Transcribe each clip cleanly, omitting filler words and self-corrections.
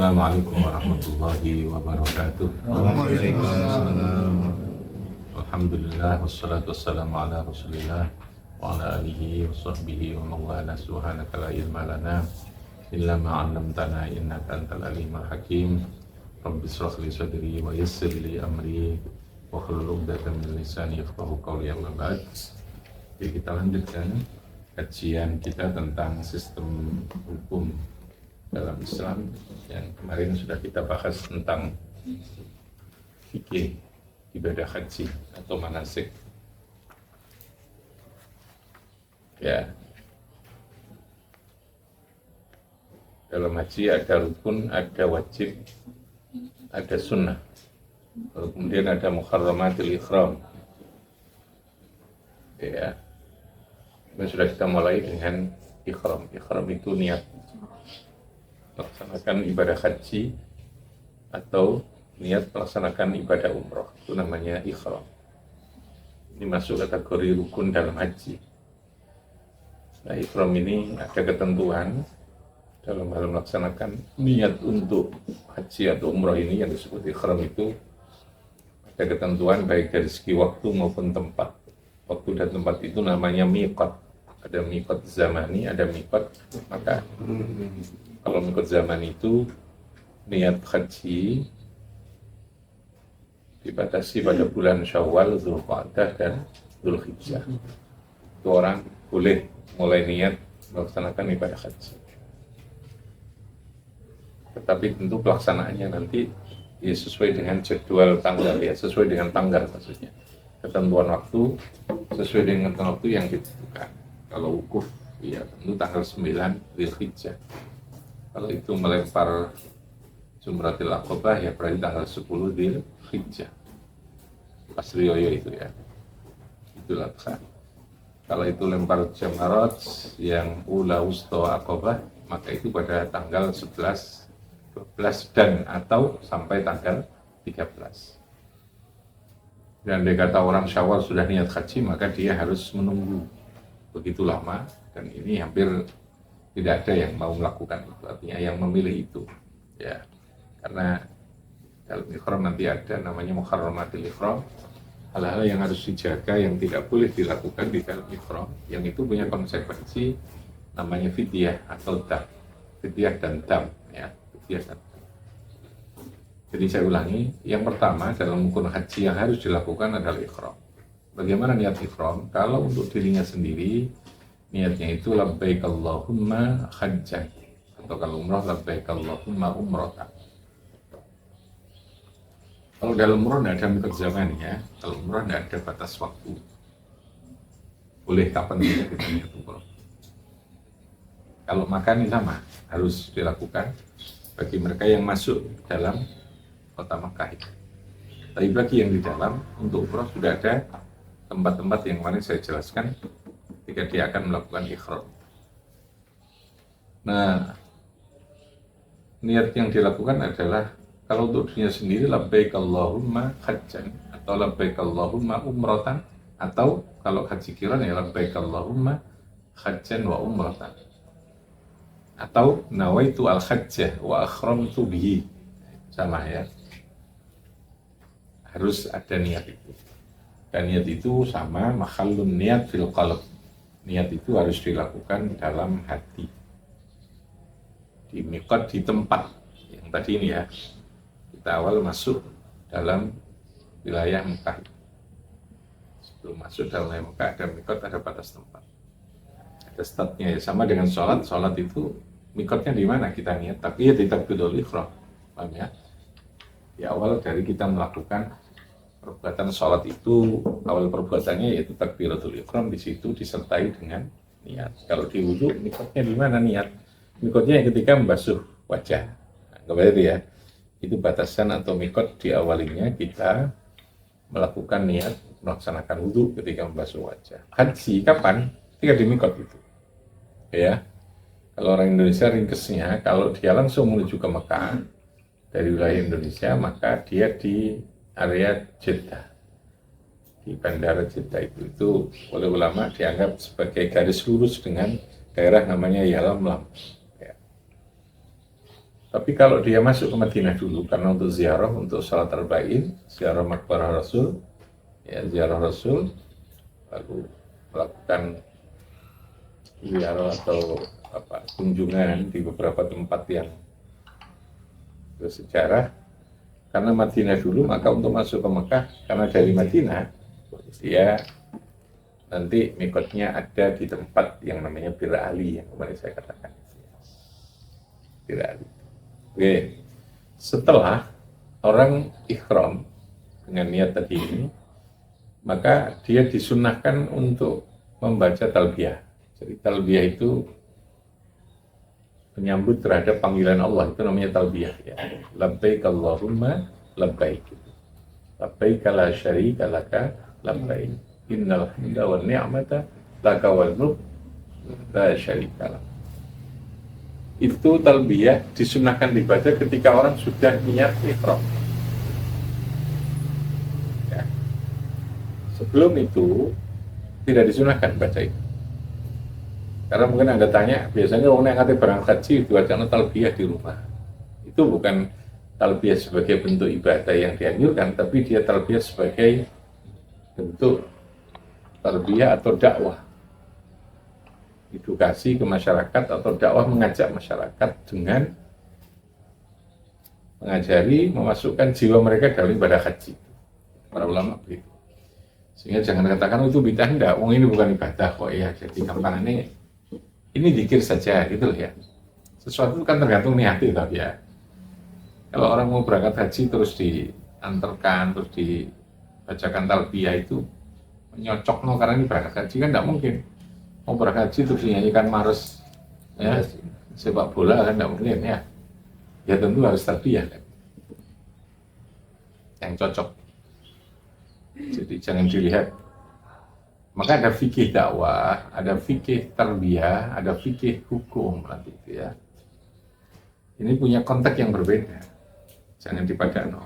Assalamualaikum warahmatullahi wabarakatuh. Waalaikumsalam. Alhamdulillah wassalatu wassalamu ala Rasulillah wa ala alihi wa sahbihi wa mawala. Subhanaka la ilma lana illa ma 'allamtana innaka antal alimul hakim. Rabbi shrah li sadri wa yassir li amri wa hlul 'uqdatam min lisani yafqahu qawli. Amma ba'd. Jadi kita lanjutkan kajian kita tentang sistem hukum dalam Islam. Yang kemarin sudah kita bahas tentang fikih ibadah haji atau manasik. Ya, dalam haji ada rukun, ada wajib, ada sunnah. Kemudian ada muharramatil ihram. Ya, dan sudah kita mulai dengan ihram. Ihram itu niat melaksanakan ibadah haji atau niat melaksanakan ibadah umroh, itu namanya ihram. Ini masuk kategori rukun dalam haji. Nah, ihram ini ada ketentuan dalam hal melaksanakan niat untuk haji atau umroh ini yang disebut ihram itu ada ketentuan baik dari segi waktu maupun tempat. Waktu dan tempat itu namanya miqat. Ada miqat zamani, ada miqat maka. Kalau mengikut zaman itu niat haji dibatasi pada bulan Syawal, Dzulqa'dah dan Dzulhijjah. Itu orang boleh mulai niat melaksanakan ibadah haji. Tetapi tentu pelaksanaannya nanti ya sesuai dengan jadwal tanggal, ya sesuai dengan tanggal maksudnya. Ketentuan waktu sesuai dengan waktu yang ditentukan. Kalau wukuf ya tentu tanggal 9 Dzulhijjah. Kalau itu melempar Jumratil Aqabah ya berarti tanggal 10 Dzulhijjah. Pas Rioyo itu ya. Itulah kan. Kalau itu lempar Jamarat yang Ula Wusta Aqabah, maka itu pada tanggal 11, 12 dan atau sampai tanggal 13. Dan dia kata orang Syawal sudah niat haji, maka dia harus menunggu begitu lama, dan ini hampir tidak ada yang mau melakukan itu, artinya yang memilih itu ya, karena dalam ihram nanti ada namanya muharramatil ihram, hal-hal yang harus dijaga yang tidak boleh dilakukan di dalam ihram, yang itu punya konsekuensi namanya fidyah atau dam, fidyah dan dam ya, fidyah dan dam. Jadi saya ulangi, yang pertama dalam rukun haji yang harus dilakukan adalah ihram. Bagaimana niat ihram? Kalau untuk dirinya sendiri niatnya itu labbaik Allahumma hajjan, atau kalau umrah labbaik Allahumma umratan. Kalau dalam umrah tidak ada miqat zaman ya, kalau umrah tidak ada batas waktu, boleh kapan saja kita niat umrah. Kalau makan ini sama, harus dilakukan bagi mereka yang masuk dalam kota Makkah itu. Tapi bagi yang di dalam, untuk umrah sudah ada tempat-tempat yang kemarin saya jelaskan ketika dia akan melakukan ihram. Nah, niat yang dilakukan adalah kalau untuk dirinya sendiri labbaik Allahumma hajjan atau labbaik Allahumma umratan, atau kalau haji kiran ya labbaik Allahumma hajjan wa umratan, atau nawaitu al-hajjah wa akhramtu bihi, sama ya, harus ada niat itu. Dan niat itu sama mahallun niat fil qalb. Niat itu harus dilakukan dalam hati, di miqat, di tempat yang tadi ini ya, kita awal masuk dalam wilayah Mekah. Sebelum masuk dalam wilayah Mekah ada miqat, ada batas tempat, ada startnya ya. Sama dengan sholat itu miqatnya di mana kita niat, tapi ya di takbiratul ihram, paham ya? Di awal dari kita melakukan perbuatan sholat itu, awal perbuatannya yaitu takbiratul ihram, di situ disertai dengan niat. Kalau di wudu, mikotnya di mana niat? Mikotnya ketika membasuh wajah. Nah, kembali ya, itu batasan atau mikot di awalnya kita melakukan niat melaksanakan wudu ketika membasuh wajah. Haji kapan? Ketika di mikot itu. Ya, kalau orang Indonesia ringkesnya, kalau dia langsung menuju ke Mekah dari wilayah Indonesia, maka dia di area Jeddah, di bandara Jeddah itu oleh ulama dianggap sebagai garis lurus dengan daerah namanya Yalamlam ya. Tapi kalau dia masuk ke Madinah dulu karena untuk ziarah, untuk salat arba'in, ziarah makbarah Rasul, ya ziarah Rasul, lalu melakukan ziarah atau kunjungan di beberapa tempat yang bersejarah. Karena Madinah dulu, maka untuk masuk ke Mekah, karena dari Madinah dia nanti mikotnya ada di tempat yang namanya Bir Ali yang kemarin saya katakan. Bir Ali. Oke. Setelah orang ikhram dengan niat tadi ini, maka dia disunahkan untuk membaca talbiyah. Jadi talbiyah itu menyambut terhadap panggilan Allah, itu namanya talbiyah ya. Labbaik Allahumma labbaik. Labbaik la syarika laka labbaik. Innal hamda wan ni'mata laka wal mulk la syarika lak. Itu talbiyah disunahkan dibaca ketika orang sudah niat ihram. Ya. Sebelum itu tidak disunahkan baca itu. Karena mungkin Anda tanya, biasanya orang yang kata berangkat haji itu wacana talbiyah di rumah. Itu bukan talbiyah sebagai bentuk ibadah yang dianjurkan, tapi dia talbiyah sebagai bentuk talbiyah atau dakwah. Edukasi ke masyarakat atau dakwah mengajak masyarakat dengan mengajari, memasukkan jiwa mereka dalam ibadah haji. Para ulama begitu. Sehingga jangan katakan itu bidah, enggak, ini bukan ibadah kok ya. Jadi gampang ini zikir saja gitu loh ya. Sesuatu kan tergantung niat itu tapi ya. Kalau orang mau berangkat haji terus diantarkan, terus dibacakan talbiyah itu menyocok karena ini berangkat haji kan tidak mungkin. Mau berangkat haji terus dinyanyikan Mars ya, sepak bola kan tidak mungkin ya. Ya tentu harus talbiyah kan. Yang cocok. Jadi jangan dilihat. Maka ada fikih dakwah, ada fikih tarbiyah, ada fikih hukum nanti itu ya. Ini punya konteks yang berbeda. Jangan dipadano.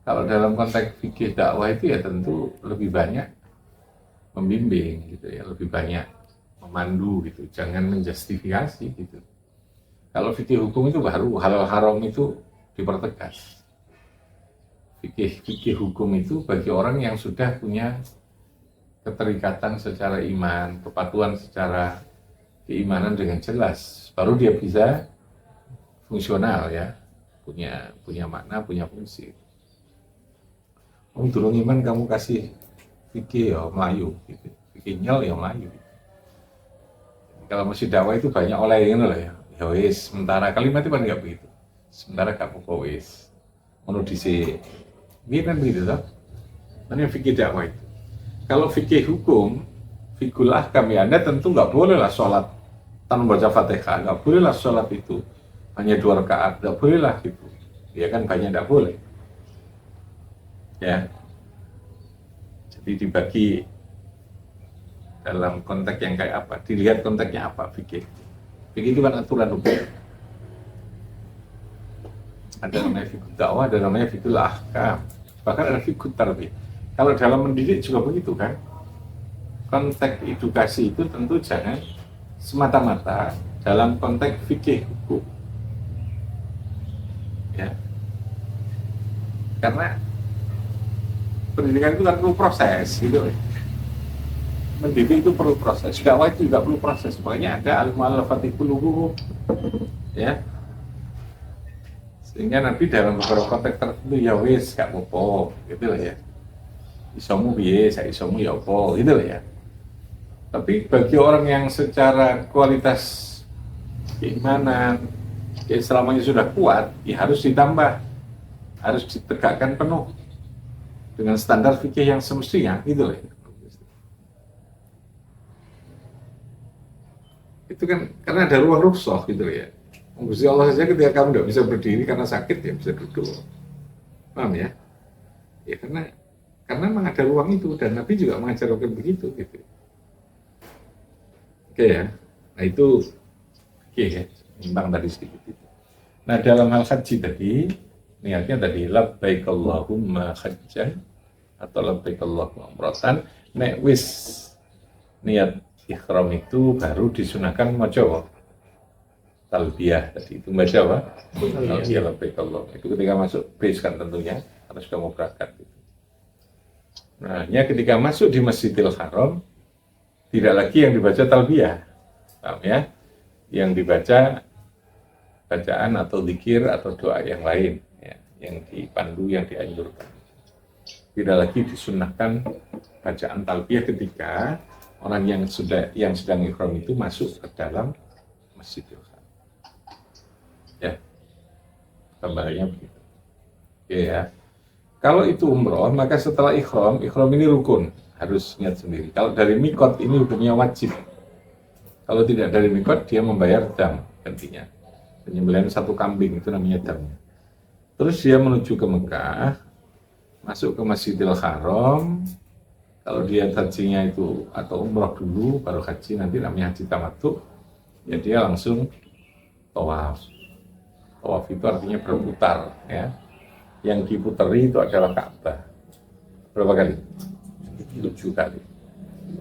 Kalau dalam konteks fikih dakwah itu ya tentu lebih banyak membimbing gitu ya, lebih banyak memandu gitu. Jangan menjustifikasi gitu. Kalau fikih hukum itu baru halal haram itu dipertegas. Fikih hukum itu bagi orang yang sudah punya keterikatan secara iman, kepatuhan secara keimanan dengan jelas, baru dia bisa fungsional ya, punya makna, punya fungsi. Durung iman kamu kasih fikih ya Melayu, gitu. Fikih nyel ya Melayu. Gitu. Kalau masih dakwah itu banyak oleh yang loh ya, ya wis, sementara kalimatnya kan nggak begitu. Sementara kamu wis, mau disi kan begitu toh. Ini fikih dakwah itu. Kalau fikih hukum, fikul ahkam ya Anda tentu nggak bolehlah sholat tanpa baca Fatihah, nggak bolehlah sholat itu hanya 2 rakaat, nggak bolehlah gitu. Ya kan banyak nggak boleh. Ya. Jadi dibagi dalam konteks yang kayak apa? Dilihat konteksnya apa fikih. Fikih itu kan aturan hukum. Ada namanya fikih dakwah, ada namanya fikih ahkam. Bahkan ada fikih tarbiyah. Kalau dalam mendidik juga begitu kan. Konteks edukasi itu tentu jangan semata-mata dalam konteks fikih hukum. Ya. Karena pendidikan itu kan perlu proses gitu. Mendidik itu perlu proses. Dakwah itu juga perlu proses. Makanya ada al-mu'allafati qulubuhum. Ya. Sehingga nanti dalam beberapa konteks tertentu ya wis gak apa-apa gitu lah ya. Isomu piye, saya isomu ya apa gitu lah ya. Tapi bagi orang yang secara kualitas keimanan, keislamannya sudah kuat, ya harus ditambah, harus ditegakkan penuh dengan standar fikih yang semestinya gitu lah ya. Itu kan karena ada ruang rukhsah gitu lah ya. Gusti Allah saja ketika kamu tidak bisa berdiri karena sakit ya bisa duduk. Paham ya? Ya karena memang ada ruang itu dan Nabi juga mengajarkan begitu gitu. Oke ya. Nah itu oke ya, tentang tadi sedikit itu. Nah dalam hal haji tadi niatnya tadi labbaik Allahumma hajjan atau labbaik Allahumma umratan. Nek wis niat ihram itu baru disunahkan maca talbiyah tadi itu baca apa? Talbiyah labbaik Allah. Itu ketika masuk base kan tentunya karena sudah mau berangkat. Nah, ketika masuk di Masjidil Haram tidak lagi yang dibaca talbiyah, paham ya? Yang dibaca bacaan atau zikir atau doa yang lain, ya, yang dipandu, yang dianjurkan. Tidak lagi disunnahkan bacaan talbiyah ketika orang yang sedang ihram itu masuk ke dalam Masjidil Haram. Ya, gambarnya begitu. Ya. Kalau itu umroh, maka setelah ihram ini rukun, harus niat sendiri. Kalau dari mikot ini hukumnya wajib. Kalau tidak dari mikot, dia membayar dam, gantinya. Penyembelihan satu kambing, itu namanya dam. Terus dia menuju ke Mekah, masuk ke Masjidil Haram. Kalau dia hajinya itu atau umroh dulu, baru haji, nanti namanya haji tamattu, ya dia langsung tawaf. Tawaf itu artinya berputar, ya. Yang diputeri itu adalah Ka'bah. Berapa kali? 7 kali.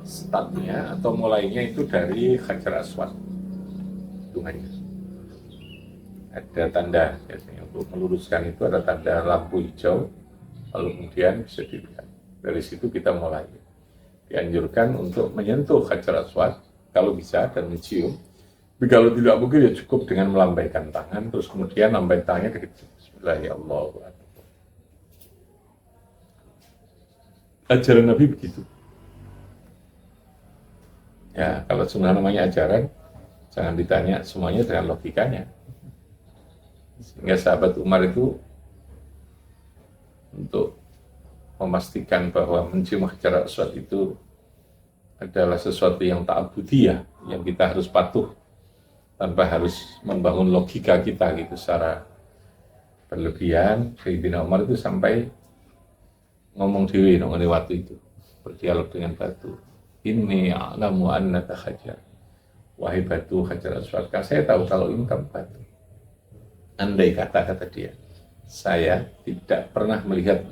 Startnya atau mulainya itu dari Hajar Aswad. Hitungannya. Ada tanda, biasanya untuk meluruskan itu ada tanda lampu hijau, lalu kemudian bisa dilihat. Dari situ kita mulai. Dianjurkan untuk menyentuh Hajar Aswad, kalau bisa, dan mencium. Tapi kalau tidak mungkin ya cukup dengan melambaikan tangan, terus kemudian lambaikan tangannya ke Bismillahirrahmanirrahim. Ajaran Nabi begitu. Ya, kalau sunnah namanya ajaran, jangan ditanya semuanya dengan logikanya. Sehingga sahabat Umar itu untuk memastikan bahwa mencium Hajar Aswad itu adalah sesuatu yang ta'budiyah, yang kita harus patuh tanpa harus membangun logika kita gitu secara berlebihan. Sayyidina Umar itu sampai ngomong dewi mengenai waktu itu, berdialog dengan batu. Inni a'lamu annaka hajar, wahai batu Hajar Aswad, saya tahu kalau ini kamu batu. Andai kata dia, saya tidak pernah melihat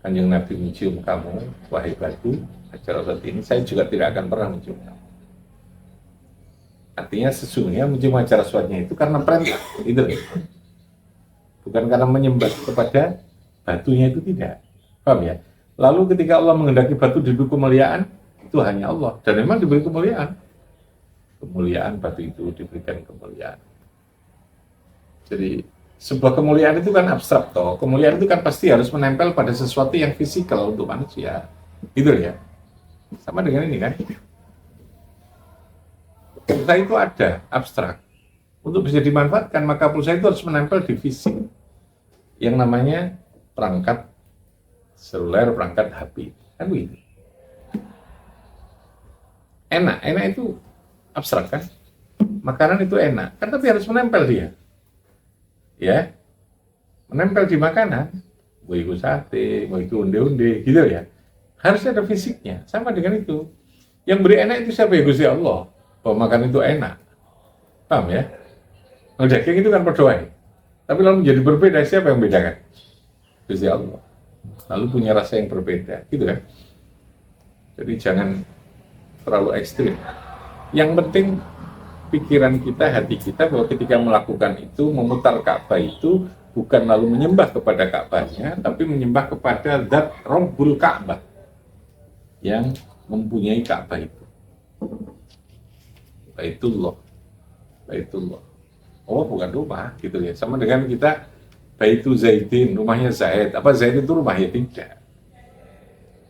Kanjeng Nabi mencium kamu, wahai batu Hajar Aswad ini, saya juga tidak akan pernah mencium kamu. Artinya sesungguhnya mencium Hajar Aswadnya itu karena perintah, itu bukan karena menyembah kepada batunya, itu tidak. Paham ya? Lalu ketika Allah menghendaki batu diberi kemuliaan, itu hanya Allah. Dan memang diberi kemuliaan. Kemuliaan batu itu diberikan kemuliaan. Jadi sebuah kemuliaan itu kan abstrak toh. Kemuliaan itu kan pasti harus menempel pada sesuatu yang fisikal untuk manusia. Gitu ya. Sama dengan ini kan. Pulsa itu ada, abstrak. Untuk bisa dimanfaatkan, maka pulsa itu harus menempel di fisik. Yang namanya perangkat seluler, perangkat HP, kan begitu. Enak itu abstrak kan? Makanan itu enak, kan tapi harus menempel dia. Ya, menempel di makanan, mau itu sate, mau itu onde-onde, gitu ya. Harus ada fisiknya, sama dengan itu. Yang beri enak itu siapa ya? Gusti Allah. Bahwa makan itu enak. Paham ya? Kalau daging itu kan berdoa. Tapi lalu menjadi berbeda, siapa yang bedakan? Gusti Allah. Lalu punya rasa yang berbeda, gitu kan? Jadi jangan terlalu ekstrim. Yang penting pikiran kita, hati kita bahwa ketika melakukan itu, memutar Ka'bah itu bukan lalu menyembah kepada Ka'bahnya, tapi menyembah kepada Zat Rabbul Ka'bah yang mempunyai Ka'bah itu. Baitullah. Oh, bukan rumah, gitu ya. Sama dengan kita Baitu Zaidin, rumahnya Zaid. Apa Zaid itu rumah? Ya tidak.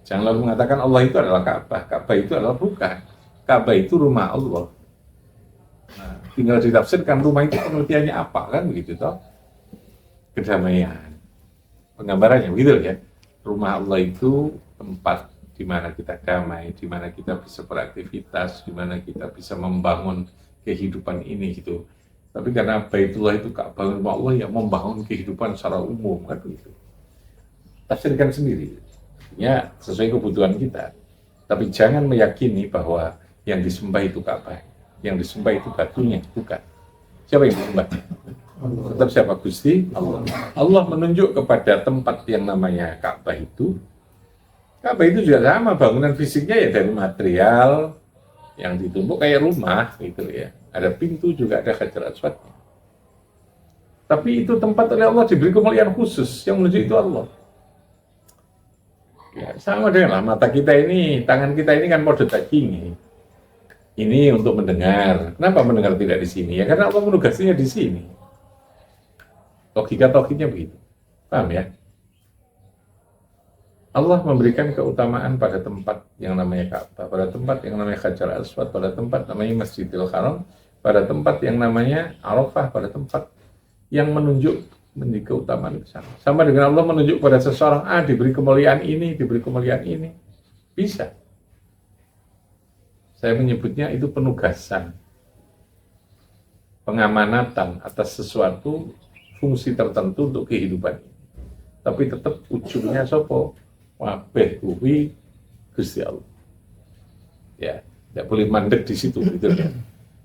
Jangan lalu mengatakan Allah itu adalah Ka'bah. Ka'bah itu adalah bukan. Ka'bah itu rumah Allah. Nah, tinggal ditafsirkan rumah itu pengertiannya apa, kan begitu toh? Kedamaian. Penggambarannya begitu ya. Rumah Allah itu tempat di mana kita damai, di mana kita bisa beraktivitas, di mana kita bisa membangun kehidupan ini gitu. Tapi karena Baitullah itu Ka'bah rumah Allah yang membangun kehidupan secara umum, kan begitu. Tafsirkan sendiri. Ya, sesuai kebutuhan kita. Tapi jangan meyakini bahwa yang disembah itu Ka'bah, yang disembah itu batunya, bukan. Siapa yang disembah? Tetap siapa? Gusti Allah. Allah menunjuk kepada tempat yang namanya Ka'bah itu. Ka'bah itu juga sama, bangunan fisiknya ya dari material yang ditumpuk kayak rumah gitu ya. ada pintu juga ada Hajar Aswadnya. Tapi itu tempat oleh Allah diberi kemuliaan khusus, yang menuju itu Allah. Ya, sama dengan mata kita ini, tangan kita ini kan mode daging. Ini untuk mendengar. Kenapa mendengar tidak di sini? Ya karena Allah menugasinya di sini. Logika-logiknya begitu. Paham ya? Allah memberikan keutamaan pada tempat yang namanya Ka'bah, pada tempat yang namanya Hajar Aswad, pada tempat namanya Masjidil Haram, pada tempat yang namanya Arafah, pada tempat yang menunjuk menjadi keutamaan ke sana. Sama dengan Allah menunjuk pada seseorang, diberi kemuliaan ini, diberi kemuliaan ini. Bisa. Saya menyebutnya itu penugasan, pengamanatan atas sesuatu fungsi tertentu untuk kehidupan. Tapi tetap ujungnya sopo, wabeh kuwi Gusti Allah. Ya, tidak boleh mandek di situ gitu ya.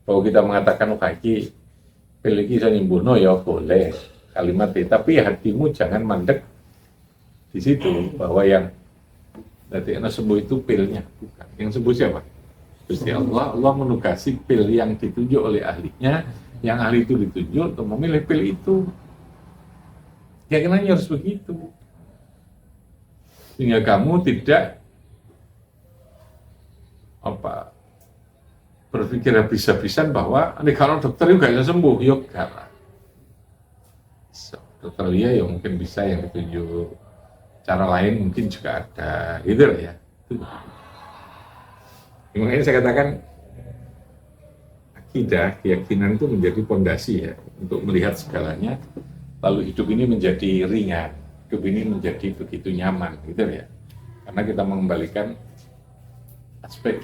Kalau kita mengatakan kaki pilih saya nyembuhno ya boleh kalimatnya, tapi hatimu jangan mandek di situ bahwa yang nanti sembuh itu pilnya, bukan. Yang sembuh siapa? Gusti Allah. Allah menugasi pil yang ditunjuk oleh ahlinya, yang ahli itu ditunjuk untuk memilih pil itu. Keyakinannya harus begitu. Sehingga kamu tidak berpikir habis-habisan bahwa kalau dokter itu gak bisa sembuh, yuk karena dokter dia ya mungkin bisa yang ditunjuk, cara lain mungkin juga ada, gitu lah ya. Makanya saya katakan akidah, keyakinan itu menjadi pondasi ya untuk melihat segalanya. Lalu hidup ini menjadi ringan, hidup ini menjadi begitu nyaman, gitu ya. Karena kita mengembalikan aspek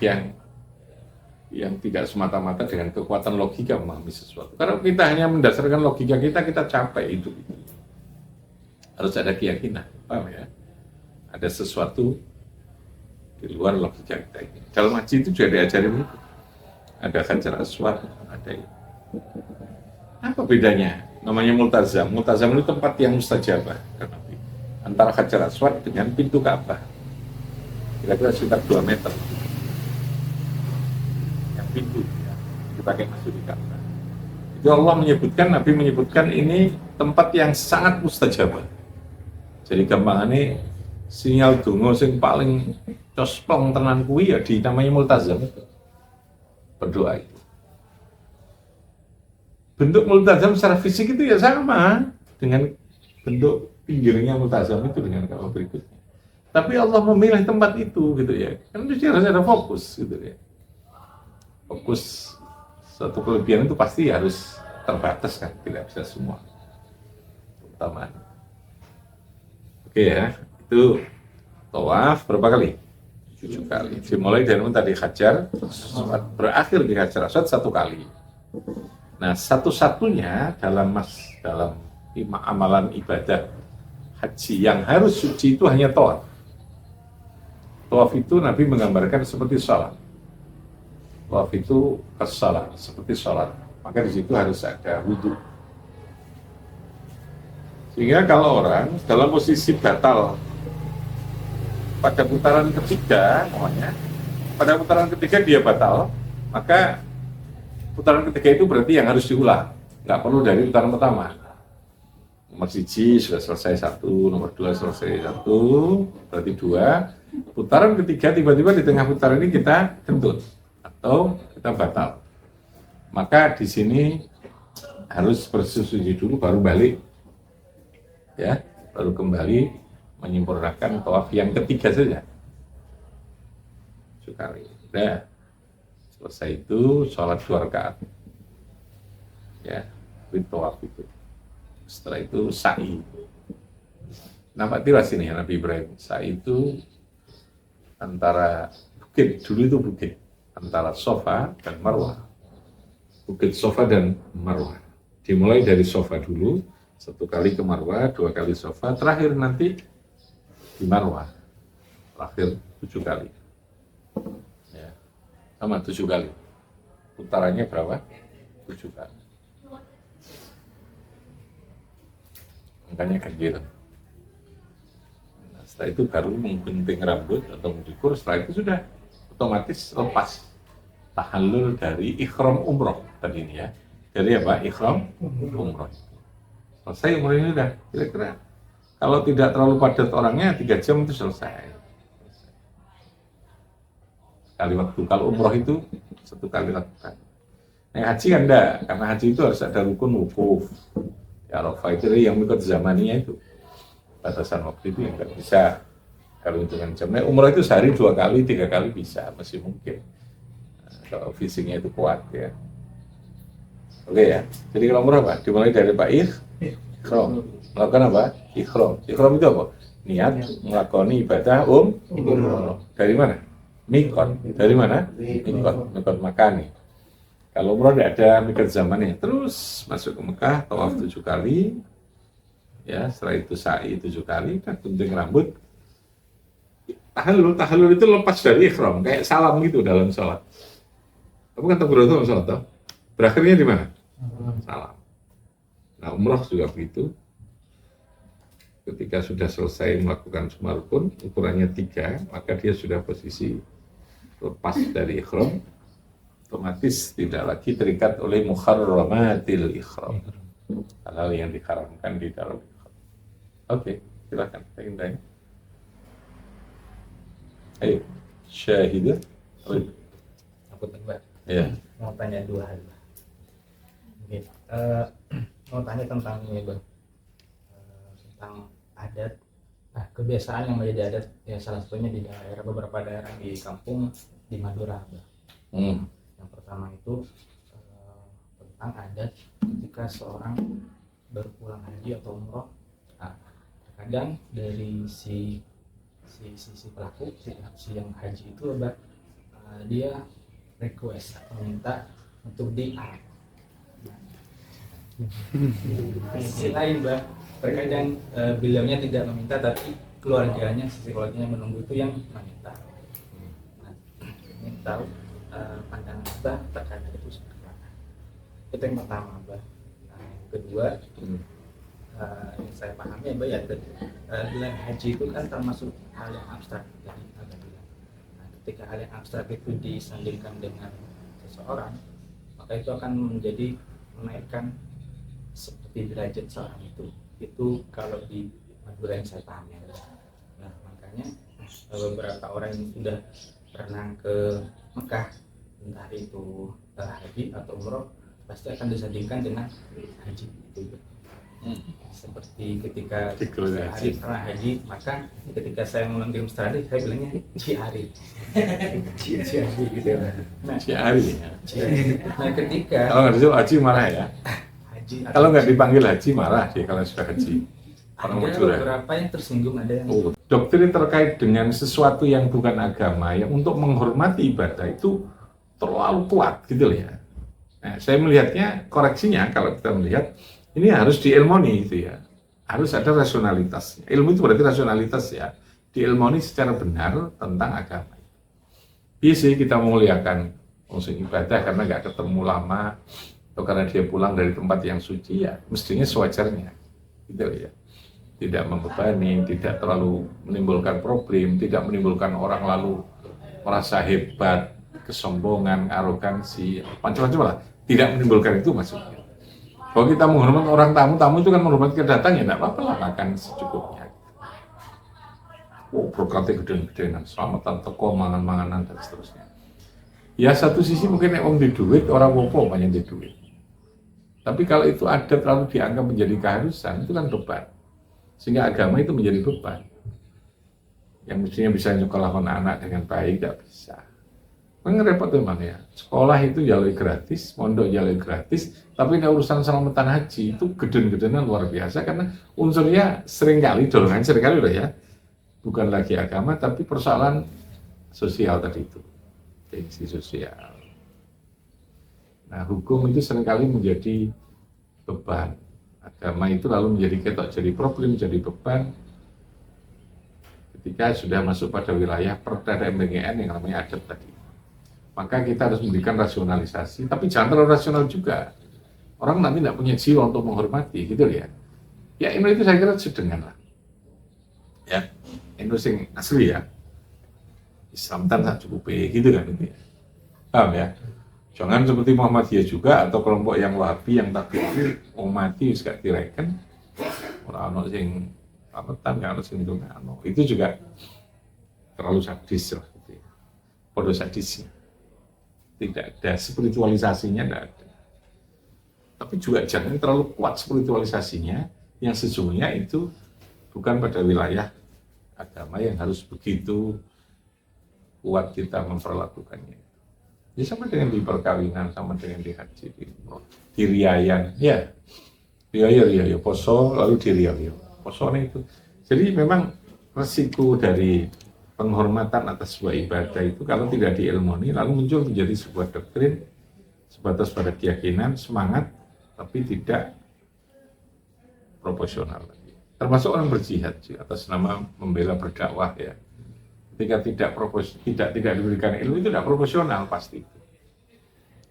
yang tidak semata-mata dengan kekuatan logika memahami sesuatu. Karena kita hanya mendasarkan logika kita capek hidup itu. Harus ada keyakinan, paham ya? Ada sesuatu di luar logika kita ini. Dalam haji itu juga diajari begitu. Ada Hajar Aswad, ada itu. Apa bedanya? Namanya multazam. Multazam itu tempat yang mustajabah antara Hajar Aswad dengan pintu Ka'bah. Kira-kira sekitar 2 meter. Yang pintu ya, dipakai masuk di Ka'bah. Itu Allah menyebutkan, Nabi menyebutkan ini tempat yang sangat mustajabah. Jadi gampangannya sinyal donga sing paling cosplong tenan kuwi ya di namanya multazam itu. Berdoa itu. Bentuk multazam secara fisik itu ya sama dengan bentuk pinggirnya multazam itu dengan Ka'bah berikutnya. Tapi Allah memilih tempat itu gitu ya. Kan itu harus ada fokus gitu ya. Fokus satu kelebihan itu pasti harus terbatas kan, tidak bisa semua. Keutamaan. Oke ya, itu tawaf berapa kali? 7 kali. Dimulai dari tadi Hajar Aswad, berakhir di Hajar Aswad 1 kali. Nah, satu-satunya dalam amalan ibadah haji yang harus suci itu hanya tawaf. Tawaf itu Nabi menggambarkan seperti sholat. Tawaf itu as-salat, seperti sholat. Maka di situ harus ada wudhu. Sehingga kalau orang dalam posisi batal pada putaran ketiga, pada putaran ketiga dia batal, maka putaran ketiga itu berarti yang harus diulang, nggak perlu dari putaran pertama. Nomor 1 sudah selesai 1, nomor 2 selesai 1, berarti 2. Putaran ketiga tiba-tiba di tengah putaran ini kita kentut atau kita batal. Maka di sini harus bersuci dulu baru balik, ya, baru kembali menyempurnakan tawaf yang ketiga saja. Sekali. Nah, selesai itu sholat 2 rakaat. Ya, tawaf itu. Setelah itu sa'i. Nampak tiras ini ya Nabi Ibrahim. Sa'i itu antara bukit, dulu itu bukit, antara Safa dan Marwah. Bukit Safa dan Marwah. Dimulai dari Safa dulu, 1 kali ke Marwah, 2 kali Safa, terakhir nanti di Marwah, terakhir 7 kali. Ya, sama 7 kali. Putarannya berapa? 7 kali. Makanya kayak gitu. Nah, setelah itu baru menggunting rambut atau mencukur. Setelah itu sudah otomatis lepas tahallul dari ihram umroh. tadi ini ya. Dari apa? Ihram umroh. Selesai umroh ini udah kira-kira. Kalau tidak terlalu padat orangnya 3 jam itu selesai. Sekali waktu. Kalau umroh itu 1 kali lakukan. Nah, haji kan enggak, karena haji itu harus ada rukun wukuf. Ya Arafah itu yang mengikut zamannya itu. Batasan waktu itu yang nggak bisa. Kalau hitungan jam. Nah, umroh itu sehari 2 kali, 3 kali bisa, masih mungkin. Nah, kalau fisiknya itu kuat ya. Oke ya. Jadi kalau umroh apa? Dimulai dari Pak Ikhram. Melakukan apa? Ikhram. Ikhram itu apa? Niat melakoni ibadah umroh. Dari mana? Mikot. Dari mana? Mikot. Mikot makani. Kalau umroh tidak ada mikot zamannya. Terus masuk ke Mekah, tawaf 7 kali. Ya, setelah itu sa'i 7 kali, dan gunting rambut. Tahallul itu lepas dari ikhram, kayak salam gitu dalam sholat. Kamu kan takbiratul dalam sholat, toh? Berakhirnya di mana? Salam. Nah, umroh juga begitu. Ketika sudah selesai melakukan semua rukun, ukurannya 3, maka dia sudah posisi lepas dari ikhram, otomatis tidak lagi terikat oleh muharramatil ikhram, hal-hal yang diharamkan di dalam ikhram. Oke, silakan. Saya tanya. Ayo, syahidah. Aku tebak. Ya. Mau tanya 2 hal. Oke. Mau tanya tentang ini, Bang. Tentang adat. Nah, kebiasaan yang menjadi adat ya salah satunya di daerah, beberapa daerah di kampung di Madura, Bang. Yang pertama itu tentang adat ketika seorang berpulang haji atau umroh. Nah, terkadang dari si pelaku, si yang haji itu dia request atau minta untuk diarah. Sisi lain, Bang, terkadang beliaunya tidak meminta, tapi sisi keluarganya menunggu itu yang meminta. Nah, ingin tahu pandangan Abah terkait itu seperti apa? Itu yang pertama, Abah. Nah, yang kedua, yang saya pahami, Abah, ya bulan haji itu kan termasuk hal yang abstrak. Jadi Abah bilang, nah, ketika hal yang abstrak itu disandingkan dengan seseorang, maka itu akan menjadi menaikkan seperti derajat seorang itu kalau di Madura yang saya pahami. Nah, makanya beberapa orang yang sudah pernah ke Mekah, entah itu haji atau umroh, pasti akan disandingkan dengan haji itu. Seperti ketika saya pernah haji, maka ketika saya mengirim strategi, saya bilangnya Ciari. Ciari gitu. Ciari. Nah, ketika kalau nggak disuruh haji marah ya. Kalau nggak dipanggil haji marah sih kalau sudah haji. Ada beberapa yang tersinggung, ada yang doktrin terkait dengan sesuatu yang bukan agama, yang untuk menghormati ibadah itu terlalu kuat gitu ya. Nah, saya melihatnya koreksinya, kalau kita melihat ini harus diilmoni itu ya, harus ada rasionalitasnya. Ilmu itu berarti rasionalitas ya, diilmoni secara benar tentang agama. Bisa kita memuliakan unsur ibadah karena nggak ketemu lama, atau karena dia pulang dari tempat yang suci, ya mestinya sewajarnya gitu ya. Tidak membebani, tidak terlalu menimbulkan problem, tidak menimbulkan orang lalu merasa hebat, kesombongan, arogansi, macam-macam lah. Tidak menimbulkan itu maksudnya. Kalau kita menghormati orang tamu itu kan menghormati kedatangan, ya tidak apa-apa lah, makan secukupnya. Berkata gede-gedean, selamatan teko, mangan-manganan dan seterusnya. Ya satu sisi mungkin om di duit, orang wopo banyak di duit. Tapi kalau itu ada terlalu dianggap menjadi keharusan, itu kan beban. Sehingga agama itu menjadi beban. Yang mestinya bisa nyekolahkan anak dengan baik, tidak bisa. Repot memang ya. Sekolah itu jalur gratis, mondok jalur gratis, tapi urusan selamatan haji itu geden-gedenan luar biasa karena unsurnya seringkali udah ya. Bukan lagi agama, tapi persoalan sosial tadi itu. Tensi sosial. Nah, hukum itu seringkali menjadi beban. Agama itu lalu menjadi ketok, jadi problem, jadi beban. Ketika sudah masuk pada wilayah perda MBGN yang namanya adat tadi. Maka kita harus memberikan rasionalisasi, tapi jangan terlalu rasional juga. Orang nanti tidak punya jiwa untuk menghormati, gitu ya. Ya, Indo itu saya kira sedengan lah. Ya, Indo sing asli ya. Islam tan tak cukup gitu kan itu ya. Paham ya? Jangan seperti Muhammadiyah juga atau kelompok yang Wahabi yang tak pikir mau mati wis gak direken. Ora ono sing pametan, gak ono sing ndongakno. Itu juga terlalu sadis lah gitu. Podo sadisnya. Tidak ada spiritualisasinya, tidak ada. Tapi juga jangan terlalu kuat spiritualisasinya yang sesungguhnya itu bukan pada wilayah agama yang harus begitu kuat kita memperlakukannya. Ya sama dengan di perkawinan, sama dengan di haji, di riayan, ya, riaya, poso lalu di riaya, poso itu. Jadi memang resiko dari penghormatan atas sebuah ibadah itu kalau tidak diilmoni lalu muncul menjadi sebuah doktrin sebatas pada keyakinan, semangat, tapi tidak proporsional lagi. Termasuk orang berjihad atas nama membela berdakwah ya. Ketika tidak diberikan ilmu itu tidak proporsional pasti.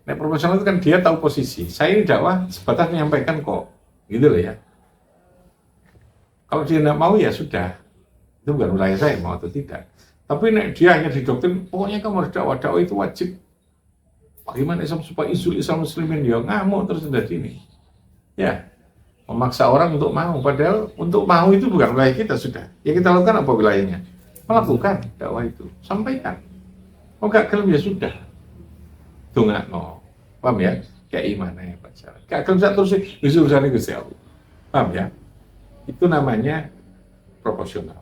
Nah, proporsional itu kan dia tahu posisi. Saya ini dakwah sebatas menyampaikan kok, gitu loh ya. Kalau dia tidak mau ya sudah, itu bukan wilayah saya mau atau tidak. Tapi dia hanya didoktrin, pokoknya kamu harus dakwah itu wajib. Bagaimana Islam supaya Islam muslimin dia ngamuk terus dari ini. Ya, memaksa orang untuk mau, padahal untuk mau itu bukan wilayah kita sudah. Ya kita lakukan apa wilayahnya? Melakukan dakwah itu, sampaikan. Oh gak kelem ya sudah. Dongakno. Paham ya? Kayak imannya pacaran. Gak kelem sak terus wis urusane Gusti Allah. Paham ya? Itu namanya proporsional.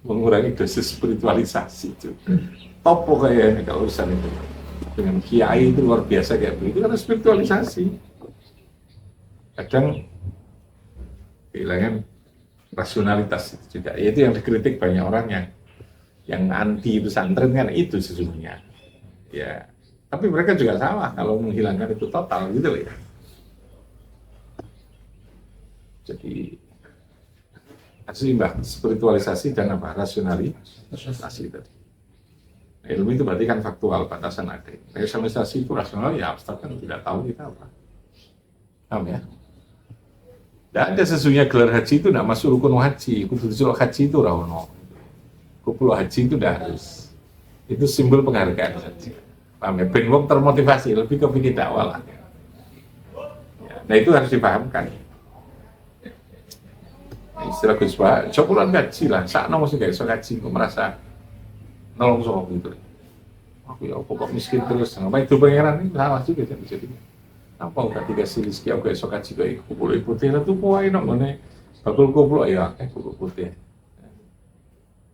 Mengurangi dosis spiritualisasi itu. Top pokoknya kalau urusan itu. Dengan kiai itu luar biasa kayak begitu karena spiritualisasi. Kadang kehilangan rasionalitas itu juga. Itu yang dikritik banyak orang yang anti pesantren kan itu sesungguhnya. Ya, tapi mereka juga salah kalau menghilangkan itu total gitu loh ya. Jadi harus seimbang spiritualisasi dan apa rasionalisasi tadi. Ilmu itu berarti kan faktual, batasan ada. Rasionalisasi itu rasional ya abstrak kan tidak tahu kita apa. Paham ya? Tidak ada sesungguhnya gelar haji itu tidak masuk rukun haji. Kudu haji itu rawono. Kumpul haji itu tidak harus. Itu simbol penghargaan saja. Paham ya? Ben wong termotivasi lebih ke pikir dakwah lah. Ya, nah itu harus dipahamkan. Istilah Gus Pak, cokulan gaji lah. Sakno mesti gak iso gaji, kok merasa nolong sok gitu. Aku ya pokok miskin terus. Apa itu pangeran ini salah juga jadi. Apa udah dikasih rezeki aku esok gaji kayak kumpul putih itu kuai nok ngene. Bakul kumpul ya kumpul putih.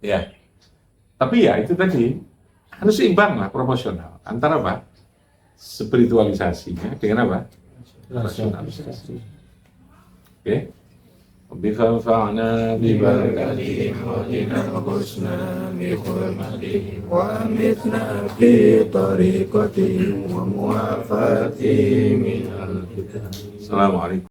Ya. Tapi ya itu tadi harus seimbang lah, proporsional antara apa? Spiritualisasinya dengan apa? Rasionalisasi. Oke. بفانفعنا ببركاتهم وقنا وقسنا بحرمتهم وأمتنا في طريقتهم وموافاتهم من الفتن. السلام عليكم.